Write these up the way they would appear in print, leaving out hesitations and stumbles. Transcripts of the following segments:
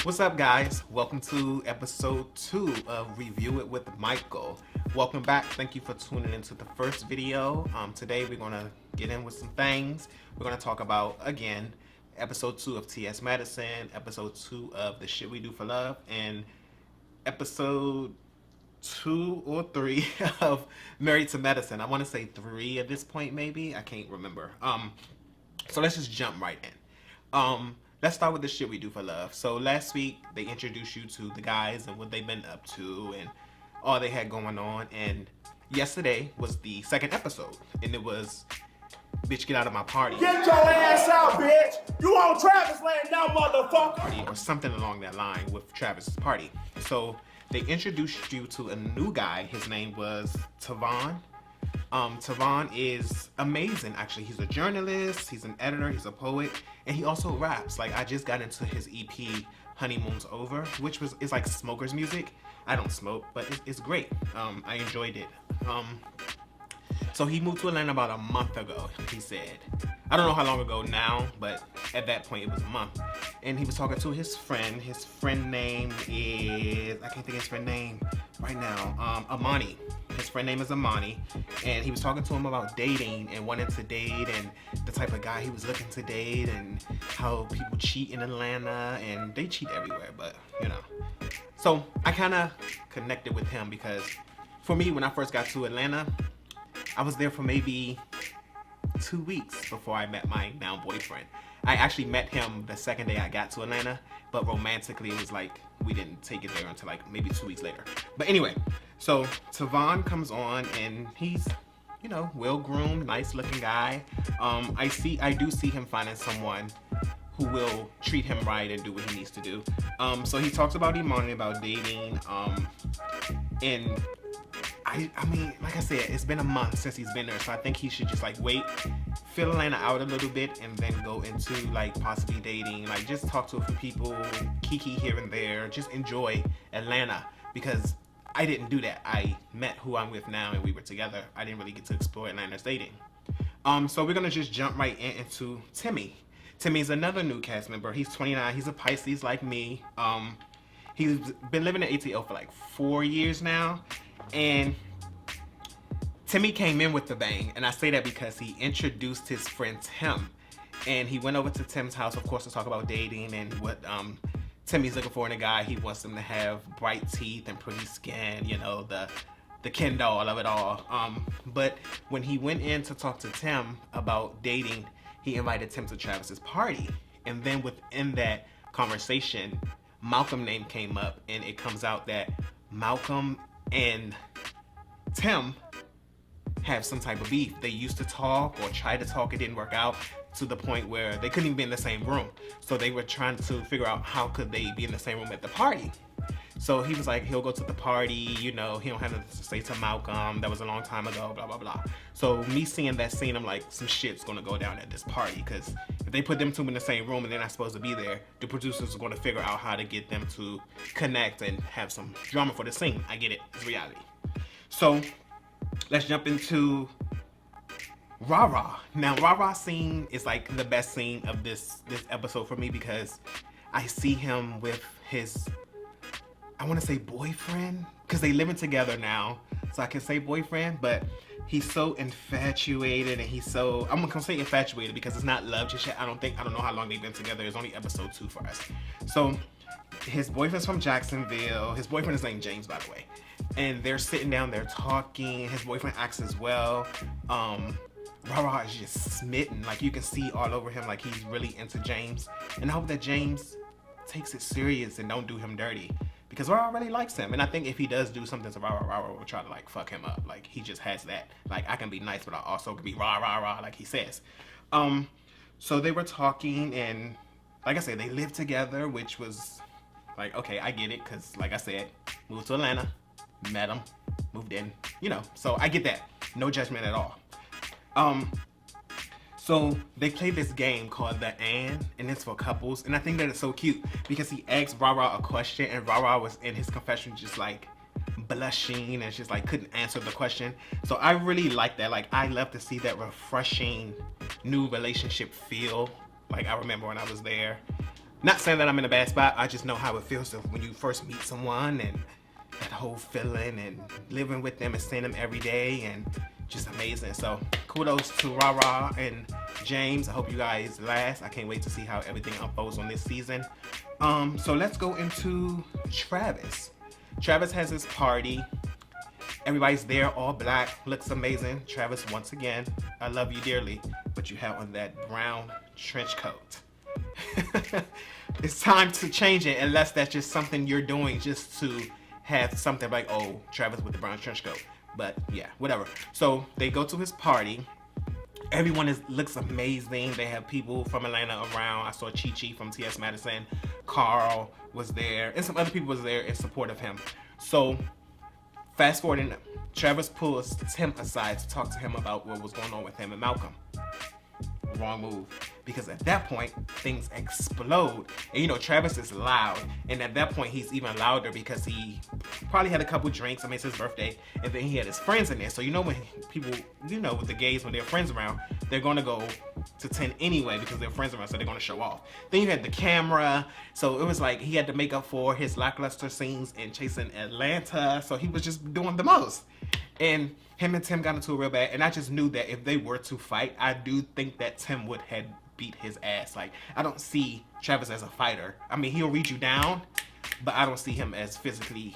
What's up, guys? Welcome to episode 2 of Review It with Michael. Welcome back. Thank you for tuning into the first video. Today we're going to get in with some things. We're going to talk about, again, episode 2 of TS Madison, episode 2 of The Shit We Do for Love, and episode 2 or 3 of Married to Medicine. I want to say 3 at this point, maybe. I can't remember. So let's just jump right in. Let's start with The Shit We Do for Love. So last week, they introduced you to the guys and what they've been up to and all they had going on. And yesterday was the second episode. And it was, bitch, get out of my party. Get your ass out, bitch! You on Travis Land now, motherfucker! Or something along that line with Travis's party. So they introduced you to a new guy. His name was Tavon. Tavon is amazing, actually. He's a journalist, he's an editor, he's a poet, and he also raps. Like, I just got into his EP, Honeymoon's Over, which is like smoker's music. I don't smoke, but it's great. I enjoyed it. So he moved to Atlanta about a month ago, he said. I don't know how long ago now, but at that point it was a month. And he was talking to his friend. His friend name is, I can't think of his friend name right now, Amani. His friend name is Amani, and he was talking to him about dating and wanting to date and the type of guy he was looking to date and how people cheat in Atlanta, and they cheat everywhere, but you know. So I kind of connected with him because for me, when I first got to Atlanta, I was there for maybe 2 weeks before I met my now boyfriend. I actually met him the second day I got to Atlanta, but romantically it was like we didn't take it there until like maybe 2 weeks later. But anyway, so Tavon comes on and he's, you know, well-groomed, nice-looking guy. I do see him finding someone who will treat him right and do what he needs to do. So he talks about Imani, about dating, and I mean, like I said, it's been a month since he's been there, so I think he should just like wait, fill Atlanta out a little bit, and then go into like possibly dating. Like, just talk to a few people, kiki here and there, just enjoy Atlanta, because I didn't do that. I met who I'm with now and we were together. I didn't really get to explore Atlanta's dating. So we're gonna just jump right into Timmy. Timmy's another new cast member. He's 29. He's a Pisces like me. He's been living in ATL for like 4 years now. And Timmy came in with the bang, and I say that because he introduced his friend Tim, and he went over to Tim's house, of course, to talk about dating and what Timmy's looking for in a guy. He wants them to have bright teeth and pretty skin, you know, the Ken doll of it all. But when he went in to talk to Tim about dating, he invited Tim to Travis's party, and then within that conversation, Malcolm's name came up, and it comes out that Malcolm and Tim have some type of beef. They used to talk or try to talk. It didn't work out to the point where they couldn't even be in the same room. So they were trying to figure out how could they be in the same room at the party. So he was like, he'll go to the party, you know, he don't have nothing to say to Malcolm. That was a long time ago, blah, blah, blah. So me seeing that scene, I'm like, some shit's gonna go down at this party, because if they put them two in the same room and they're not supposed to be there, the producers are gonna figure out how to get them to connect and have some drama for the scene. I get it, it's reality. So let's jump into Rah-Rah. Now, Rah-Rah scene is like the best scene of this episode for me, because I see him with his, I want to say boyfriend, because they living together now, so I can say boyfriend, but he's so infatuated, and he's so, I'm gonna say infatuated because it's not love just yet. I don't know how long they've been together. It's only episode 2 for us. So his boyfriend's from Jacksonville. His boyfriend is named James, by the way. And they're sitting down, they're talking. His boyfriend acts as well. Rah-Rah is just smitten. Like, you can see all over him, like he's really into James. And I hope that James takes it serious and don't do him dirty, because Rah-Rah really likes him. And I think if he does do something to Rah-Rah, Rah-Rah will try to like fuck him up. Like, he just has that, like, I can be nice, but I also can be rah, like he says. So they were talking, and like I said, they lived together, which was like, okay, I get it, because like I said, moved to Atlanta, met him, moved in, you know, so I get that. No judgment at all. So they played this game called the and it's for couples, and I think that it's so cute because he asked Rah-Rah a question, and Rah-Rah was in his confession just like blushing and just like couldn't answer the question. So I really like that. Like, I love to see that refreshing new relationship feel. Like, I remember when I was there, Not saying that I'm in a bad spot. I just know how it feels when you first meet someone and that whole feeling and living with them and seeing them every day and just amazing. So kudos to Rara and James. I hope you guys last. I can't wait to see how everything unfolds on this season. So let's go into Travis. Travis has his party. Everybody's there, all black, looks amazing. Travis, once again, I love you dearly, but you have on that brown trench coat. It's time to change it, unless that's just something you're doing just to have something like, oh, Travis with the brown trench coat. But yeah, whatever. So they go to his party. Everyone looks amazing. They have people from Atlanta around. I saw Chi from TS Madison. Carl was there, and some other people was there in support of him. So fast forwarding, Travis pulls Tim aside to talk to him about what was going on with him and Malcolm. Wrong move, because at that point things explode, and you know Travis is loud, and at that point he's even louder because he probably had a couple drinks. I mean, it's his birthday, and then he had his friends in there. So you know when people, you know, with the gays, when their friends around, they're gonna go to 10 anyway because their friends around, so they're gonna show off. Then you had the camera, so it was like he had to make up for his lackluster scenes in Chasing Atlanta. So he was just doing the most, and him and Tim got into it real bad, and I just knew that if they were to fight, I do think that Tim would have beat his ass. Like, I don't see Travis as a fighter. I mean, he'll read you down, but I don't see him as physically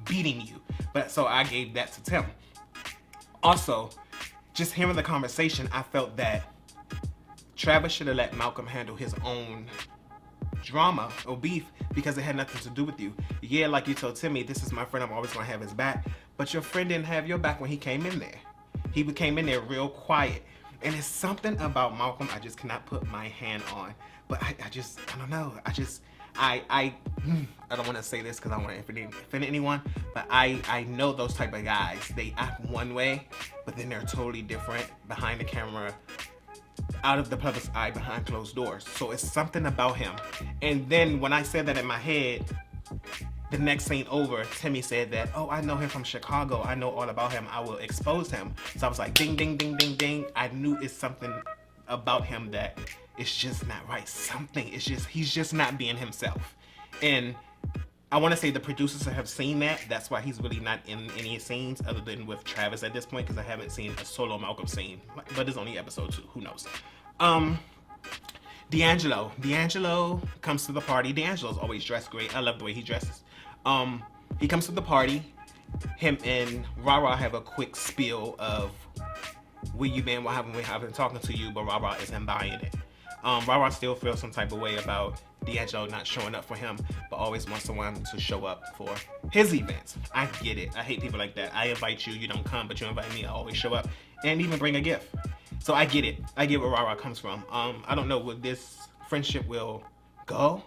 beating you. But so I gave that to Tim. Also, just hearing the conversation, I felt that Travis should have let Malcolm handle his own drama or beef because it had nothing to do with you. Yeah, like you told Timmy, this is my friend, I'm always gonna have his back. But your friend didn't have your back when he came in there. He came in there real quiet. And it's something about Malcolm I just cannot put my hand on. But I don't know. I don't want to say this because I don't want to offend anyone, but I know those type of guys. They act one way, but then they're totally different behind the camera, out of the public's eye, behind closed doors. So it's something about him. And then when I said that in my head, the next scene over, Timmy said that, oh, I know him from Chicago. I know all about him. I will expose him. So I was like, ding, ding, ding, ding, ding. I knew it's something about him that it's just not right. Something, he's just not being himself. And I want to say the producers have seen that. That's why he's really not in any scenes other than with Travis at this point, because I haven't seen a solo Malcolm scene. But it's only episode 2. Who knows? D'Angelo comes to the party. D'Angelo's always dressed great. I love the way he dresses. He comes to the party. Him and Rara have a quick spiel of where you been, what happened, I've been talking to you, but Rara isn't buying it. Rara still feels some type of way about D'Angelo not showing up for him, but always wants someone to show up for his events. I get it. I hate people like that. I invite you, you don't come, but you invite me, I always show up, and even bring a gift. So I get it. I get where Rara comes from. I don't know where this friendship will go,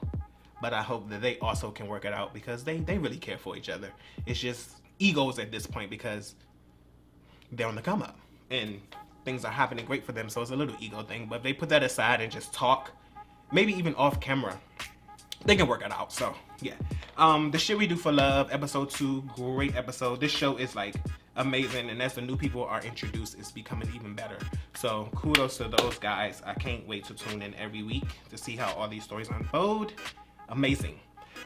but I hope that they also can work it out because they really care for each other. It's just egos at this point because they're on the come up and things are happening great for them, so it's a little ego thing. But if they put that aside and just talk, maybe even off camera, they can work it out. So yeah, The Shit We Do for Love, episode 2, great episode. This show is like amazing, and as the new people are introduced, it's becoming even better. So kudos to those guys. I can't wait to tune in every week to see how all these stories unfold. Amazing.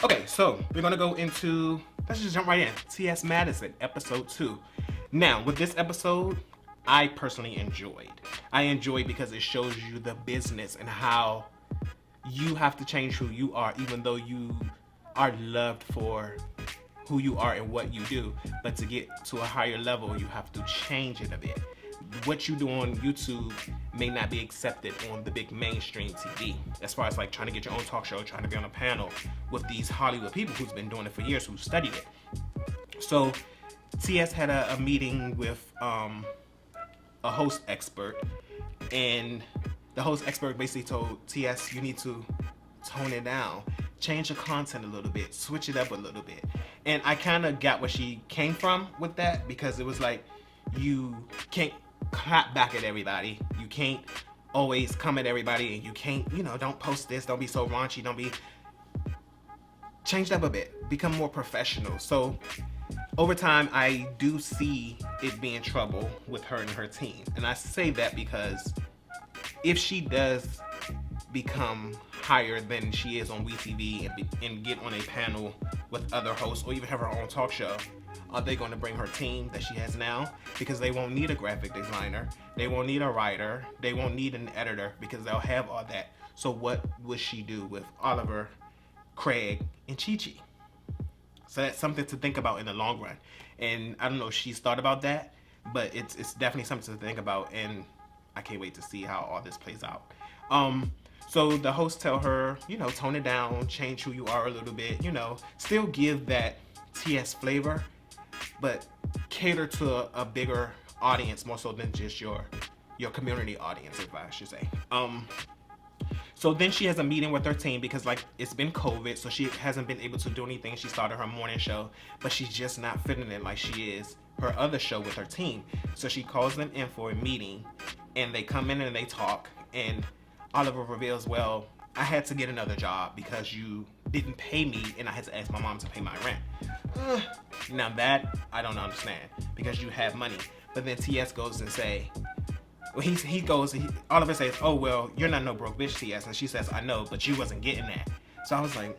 Okay, so we're gonna go into, let's just jump right in. TS Madison, episode 2. Now, with this episode, I personally enjoyed. I enjoyed because it shows you the business and how you have to change who you are, even though you are loved for who you are and what you do. But to get to a higher level, you have to change it a bit. What you do on YouTube may not be accepted on the big mainstream TV. As far as like trying to get your own talk show, trying to be on a panel with these Hollywood people who's been doing it for years, who studied it. So TS had a meeting with a host expert, and the host expert basically told TS, you need to tone it down, change your content a little bit, switch it up a little bit. And I kind of got where she came from with that, because it was like, you can't clap back at everybody, you can't always come at everybody, and you can't, don't post this, don't be so raunchy, don't be, change it up a bit, become more professional. So over time, I do see it being trouble with her and her team. And I say that because if she does become higher than she is on WeTV and get on a panel with other hosts or even have her own talk show? Are they going to bring her team that she has now? Because they won't need a graphic designer. They won't need a writer. They won't need an editor because they'll have all that. So what would she do with Oliver, Craig, and Chi-Chi? So that's something to think about in the long run. And I don't know if she's thought about that, but it's definitely something to think about. And I can't wait to see how all this plays out. So the hosts tell her, tone it down, change who you are a little bit, still give that TS flavor, but cater to a bigger audience more so than just your community audience, if I should say. So then she has a meeting with her team because it's been COVID, so she hasn't been able to do anything. She started her morning show, but she's just not fitting it like she is her other show with her team. So she calls them in for a meeting, and they come in and they talk, and Oliver reveals, well, I had to get another job because you didn't pay me and I had to ask my mom to pay my rent. Now that I don't understand because you have money. But then TS goes and say, Oliver says, oh, well, you're not no broke bitch, TS. And she says, I know, but you wasn't getting that. So I was like,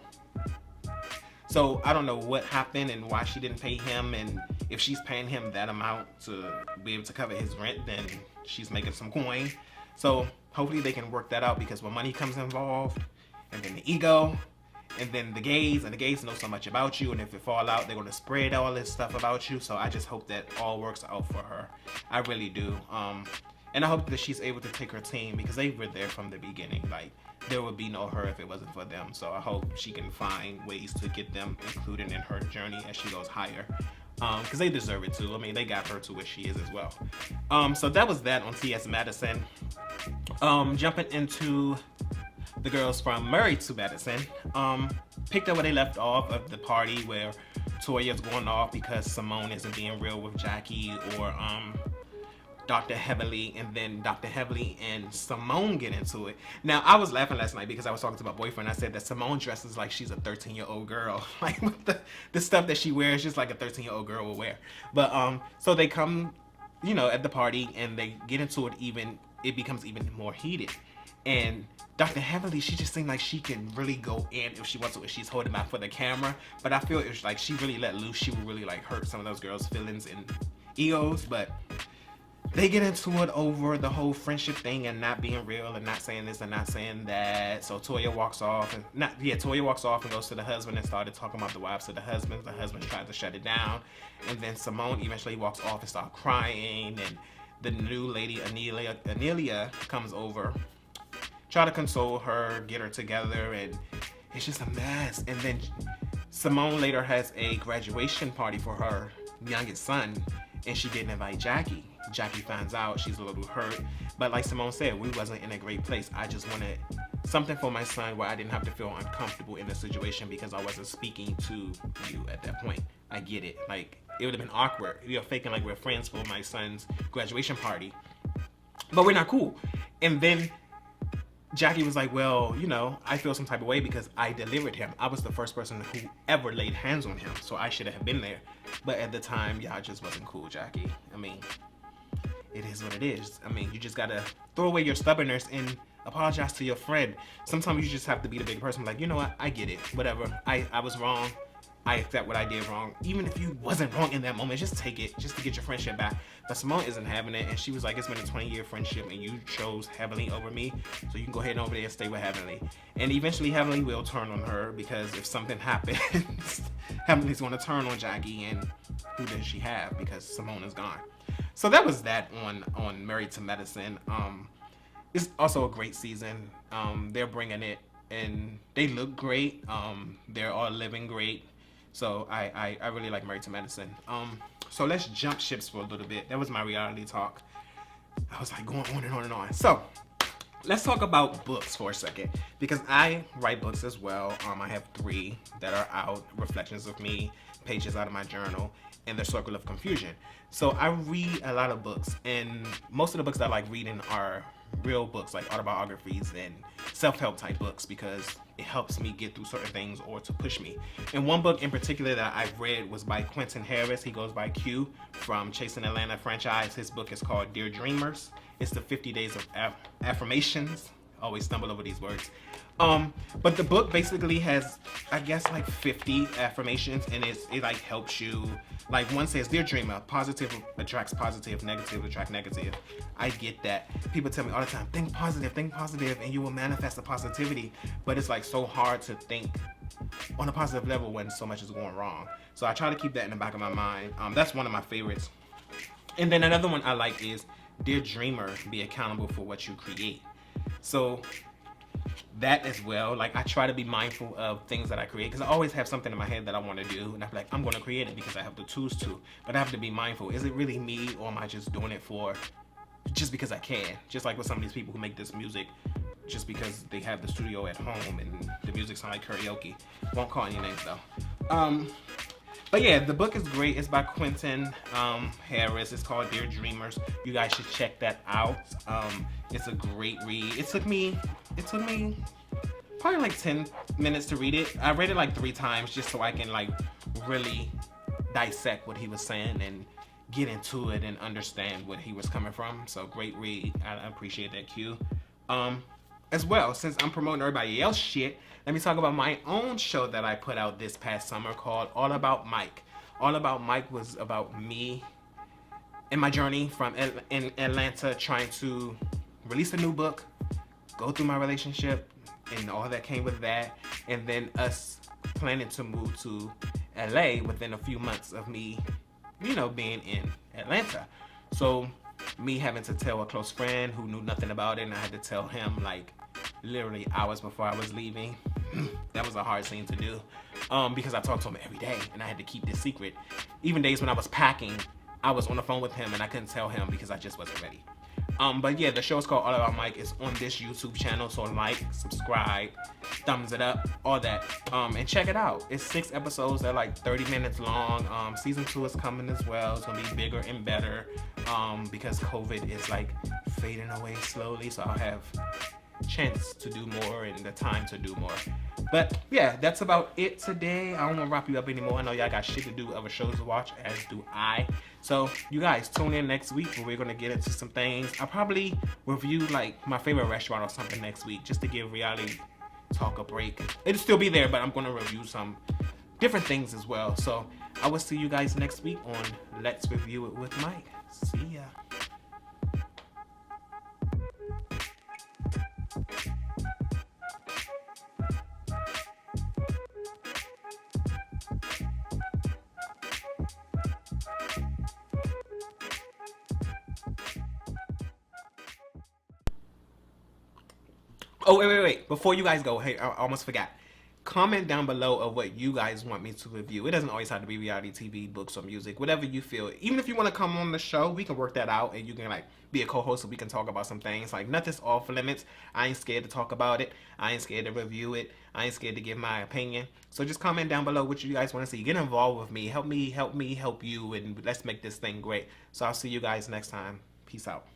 so I don't know what happened and why she didn't pay him. And if she's paying him that amount to be able to cover his rent, then she's making some coin. So hopefully they can work that out because when money comes involved, and then the ego, and then the gays know so much about you, and if it fall out, they're going to spread all this stuff about you. So I just hope that all works out for her. I really do. And I hope that she's able to take her team because they were there from the beginning. There would be no her if it wasn't for them. So I hope she can find ways to get them included in her journey as she goes higher. Because they deserve it too. I mean, they got her to where she is as well. So that was that on TS Madison. Jumping into the girls from Married to Madison. Picked up where they left off of the party where Toya's going off because Simone isn't being real with Jackie or Dr. Heavenly, and then Dr. Heavenly and Simone get into it. Now, I was laughing last night because I was talking to my boyfriend. I said that Simone dresses like she's a 13-year-old girl. The stuff that she wears just like a 13-year-old girl would wear. But so they come, at the party and they get into it it becomes even more heated. And Dr. Heavenly, she just seemed like she can really go in if she wants to, if she's holding back for the camera. But I feel it's like she really let loose. She would really hurt some of those girls' feelings and egos. But they get into it over the whole friendship thing and not being real and not saying this and not saying that. So Toya walks off and goes to the husband and started talking about the wives of the husbands. The husband tried to shut it down. And then Simone eventually walks off and starts crying. And the new lady, Anelia comes over, try to console her, get her together, and it's just a mess. And then Simone later has a graduation party for her youngest son, and she didn't invite Jackie. Jackie finds out, she's a little hurt, but like Simone said, we wasn't in a great place. I just wanted something for my son where I didn't have to feel uncomfortable in the situation because I wasn't speaking to you at that point. I get it. It would have been awkward. You're faking like we're friends for my son's graduation party, but we're not cool. And then Jackie was like, well, I feel some type of way because I delivered him. I was the first person who ever laid hands on him, so I should have been there. But at the time, y'all just wasn't cool, Jackie. I mean, it is what it is. I mean, you just gotta throw away your stubbornness and apologize to your friend. Sometimes you just have to be the big person, like, you know what, I get it, whatever. I was wrong. I accept what I did wrong. Even if you wasn't wrong in that moment, just take it, just to get your friendship back. But Simone isn't having it, and she was like, it's been a 20-year friendship, and you chose Heavenly over me, so you can go ahead and over there and stay with Heavenly. And eventually, Heavenly will turn on her, because if something happens, Heavenly's going to turn on Jackie, and who does she have? Because Simone is gone. So that was that on Married to Madison. It's also a great season. They're bringing it, and they look great. They're all living great. So I really like Married to Madison. So let's jump ships for a little bit. That was my reality talk. I was like going on and on and on. So let's talk about books for a second, because I write books as well. I have 3 that are out: Reflections of Me, Pages Out of My Journal, and The Circle of Confusion. So I read a lot of books, and most of the books that I like reading are real books, like autobiographies and self-help type books, because it helps me get through certain things or to push me. And one book in particular that I've read was by Quentin Harris. He goes by Q from Chasing Atlanta franchise. His book is called Dear Dreamers. It's the 50 Days of Affirmations. always stumble over these words. But the book basically has, I guess, like 50 affirmations, and it like helps you. Like one says, "Dear dreamer, positive attracts positive, negative attract negative." I get that. People tell me all the time, think positive, and you will manifest the positivity. But it's like so hard to think on a positive level when so much is going wrong. So I try to keep that in the back of my mind. That's one of my favorites. And then another one I like is, "Dear dreamer, be accountable for what you create." So that as well, like I try to be mindful of things that I create, because I always have something in my head that I want to do, and I'm like, I'm going to create it because I have the tools to, but I have to be mindful. Is it really me, or am I just doing it just because I can? Just like with some of these people who make this music just because they have the studio at home and the music sounds like karaoke. Won't call any names though. But yeah, the book is great. It's by Quentin Harris. It's called Dear Dreamers. You guys should check that out. It's a great read. It took me probably like 10 minutes to read it. I read it like 3 times just so I can like really dissect what he was saying and get into it and understand what he was coming from. So great read. I appreciate that, Q. As well, since I'm promoting everybody else shit, let me talk about my own show that I put out this past summer called All About Mike. All About Mike was about me and my journey from in Atlanta, trying to release a new book, go through my relationship and all that came with that, and then us planning to move to LA within a few months of me, being in Atlanta. So me having to tell a close friend who knew nothing about it, and I had to tell him like literally hours before I was leaving. That was a hard scene to do, because I talked to him every day and I had to keep this secret. Even days when I was packing, I was on the phone with him and I couldn't tell him because I just wasn't ready. But yeah, the show is called All About Mike. It's on this YouTube channel, so like, subscribe, thumbs it up, all that, and check it out. It's 6 episodes. They're like 30 minutes long. Season 2 is coming as well. It's gonna be bigger and better, because COVID is like fading away slowly, so I'll have chance to do more and the time to do more. But yeah, that's about it today. I don't want to wrap you up anymore. I know y'all got shit to do, other shows to watch, as do I. So you guys tune in next week where we're gonna get into some things. I'll probably review like my favorite restaurant or something next week, just to give reality talk a break. It'll still be there, but I'm gonna review some different things as well. So I will see you guys next week on Let's Review It with Mike. See ya. Oh, wait. Before you guys go, hey, I almost forgot. Comment down below of what you guys want me to review. It doesn't always have to be reality TV, books, or music. Whatever you feel. Even if you want to come on the show, we can work that out, and you can like be a co-host so we can talk about some things. Like, nothing's off limits. I ain't scared to talk about it. I ain't scared to review it. I ain't scared to give my opinion. So just comment down below what you guys want to see. Get involved with me. Help me help you, and let's make this thing great. So I'll see you guys next time. Peace out.